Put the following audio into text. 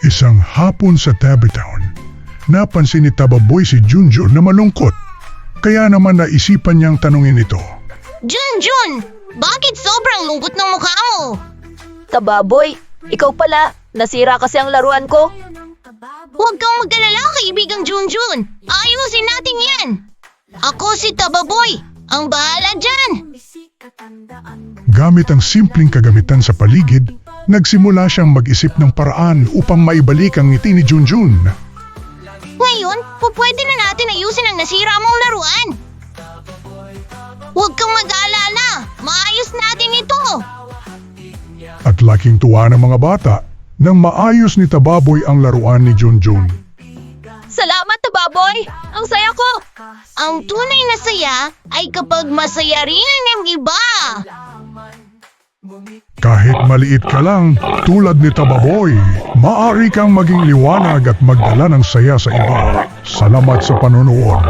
Isang hapon sa Tabytown, napansin ni Tababoy si Junjun na malungkot. Kaya naman naisipan niyang tanungin ito. Junjun, bakit sobrang lungkot ng mukha mo? Tababoy, ikaw pala. Nasira kasi ang laruan ko. Huwag kang mag-alala, kaibigang Junjun. Ayusin natin yan. Ako si Tababoy, ang bahala dyan. Gamit ang simpleng kagamitan sa paligid, nagsimula siyang mag-isip ng paraan upang maibalik ang ngiti ni Junjun. Ngayon, pwede na natin ayusin ang nasira mong laruan. Huwag kang mag-alala, maayos natin ito. At laking tuwa ng mga bata nang maayos ni Tababoy ang laruan ni Junjun. Salamat, Tababoy! Ang saya ko! Ang tunay na saya ay kapag masaya rin ang iba. Kahit maliit ka lang, tulad ni Tababoy, maaari kang maging liwanag at magdala ng saya sa iba. Salamat sa panonood.